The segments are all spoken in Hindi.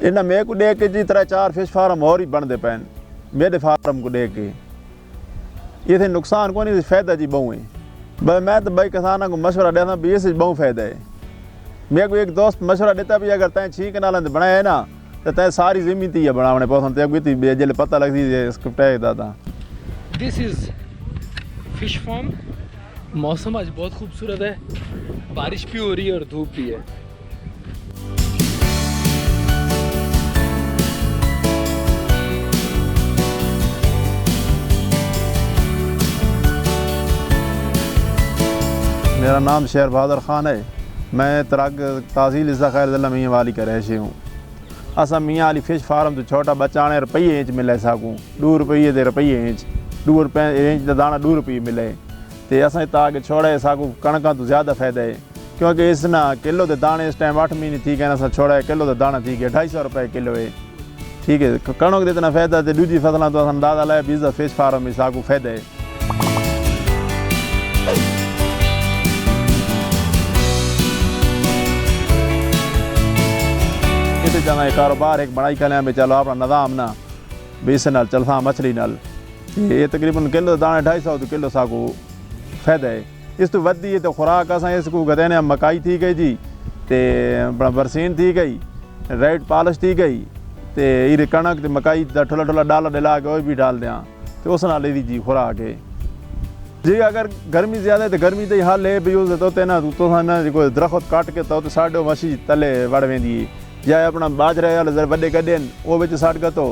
इन्हें मेरे को दे के जी 3-4 फिश फार्म और ही बनते पे मेरे फार्म को दे के ये नुकसान को नहीं फ़ायदा जी बहु है भाई मैं तो भाई किसानों को मशवरा देता भी इस बहुत फ़ायदा है। मेरे को एक दोस्त मशवरा देता भी अगर तैं 6 कनाल बनाया है ना तो तैं सारी ज़मीन थी बनाने पसंद तक जल्द पता लगती है स्क्रिप्ट है दादा। This is fish farm. मौसम आज बहुत खूबसूरत है, बारिश भी हो रही है और धूप भी है। मेरा नाम शेर बहादुर ख़ान है। मैं तराक तहसील इज़ा खैर ज़िला मियाँ वाली का रहशी हूँ। असा मियाँ वाली फिश फार्म तो छोटा बच्चा आने रुपये इंच मिले सकूँ 2 रुपये ते रुपये इंच 2 रुपये इंच का दाना 2 रुपये मिले तो असा ताकि छोड़े सकूँ कणक तो ज़्यादा फ़ायदा है क्योंकि इस ना किलो के दाने इस टाइम 8 महीने थी गए असा छोड़ा किलो का दाना थी गया 250 रुपये किलो है। ठीक है कणक इतना फ़ायदा है दूसरी फसलों तो असा अंदाजा लाए बीजा फिश फार्म में सकूँ फ़ायदा है। जना कारोबार एक बड़ाई कलें भी चलो अपना निज़ाम ना बीस नाल चलसा मछली नाल ये तकरीबन किलो दाने 250 तो किलो साकू फ़ायदा है। इस तो वधी है तो खुराक असा इसको कहते हैं मकाई थी गई जी तो बरसीन थी गई रेड पॉलिश थी गई तो ये कणक तो मकाई का ठुला ठुला डाला डिला के वो भी डाल दें तो उस नाल जी खुराक है जी। अगर गर्मी ज़्यादा है तो गर्मी तो हाल है भी उस तो ना तो दरख्त काट के तो साढ़ो मछी तले वड़ वेंदी या अपना बाजरे वाले वे गड्ढे वो बिच सट गतो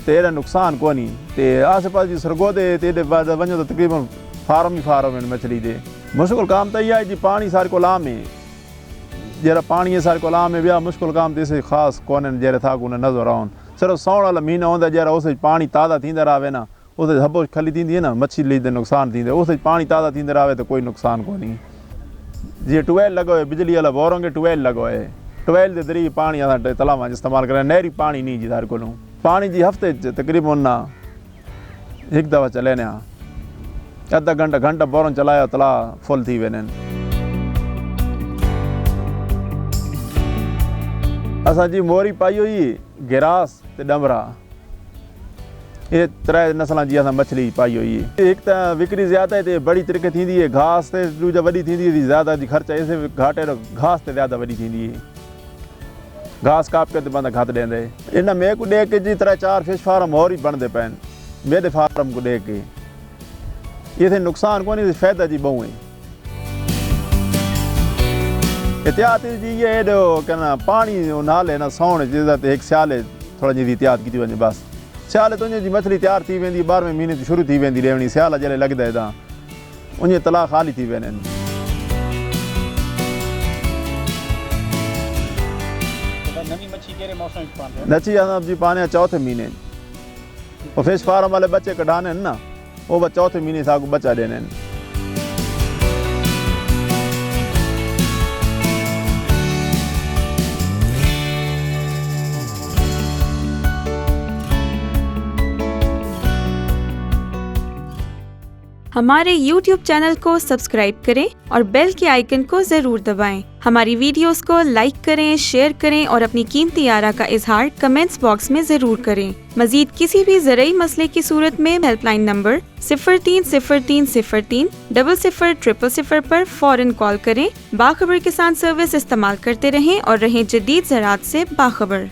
तो एड़ा नुकसान कोनी तो आस पास जी सरगोदे तेरे बाद वनो तो तकरीबन फार्म ही फार्म है मछली दे। मुश्किल काम तो यह है जी पानी सारे को लाम है जरा पानी है सारे को लाम है ब्याह मुश्किल काम तो इसे खास कोने जरा था को नजर आन सिर्फ साउण वाला महीना होंदा जरा उस पानी ताज़ा थींदा रहे ना उस हबो खली थी है ना मछली ली नुकसान थी उस पानी ताज़ा थींदा रहे तो कोई नुकसान कोनी। जी ट्यूबवेल लगो है बिजली वाला बोरों के ट्यूबवेल लगो है ट्यूबवेल के जरिए पानी अस तलाव इस्तेमाल करें नहरी पानी नहीं जी सारे को पानी जी हफ्ते तकरीबन ना एक दफ़ा चले ना अद्धा घंटा बोरों चलाया तला फुल थी वन असा जी मोरी पाई हुई गिरास ते डमरा ये 3 नस्लों की अस मछली पाई हुई है। एक तो विक्री ज़्यादा है तो बड़ी तरीके थी है घास से दूजा वही थी ज़्यादा जी खर्चा इसे घाटे घास से ज़्यादा वही थी है घास काप के तो बंदा खत देंदे इन्हें मेरे को दे के जी 3-4 फिश फार्म और ही बनते पे मेरे फार्म को दे के ये नुकसान को नहीं फ़ायदा जी बहु है। एहतियात जी ये कहना पानी नाल है ना साउण जिदा एक सियाले थोड़ा जी एहतियात की वे बस सियाले तो जी मछली तैयार थी वी 12वें महीने तो शुरू थी वी रहनी सियाल जल्द लगता है तो उन तला खाली थी वन। नची आप जी पाने 4थे महीने और फिश फार्म वाले बच्चे कढ़ाने ना वो 4थे महीने साकू बच्चा देने। हमारे YouTube चैनल को सब्सक्राइब करें और बेल के आइकन को ज़रूर दबाएं। हमारी वीडियोस को लाइक करें, शेयर करें और अपनी कीमती आरा का इजहार कमेंट्स बॉक्स में ज़रूर करें। मज़ीद किसी भी ज़रूरी मसले की सूरत में हेल्पलाइन नंबर 030303 000000 पर फ़ौरन कॉल करें। बाखबर किसान सर्विस इस्तेमाल करते रहें और रहें जदीद ज़राअत से बाखबर।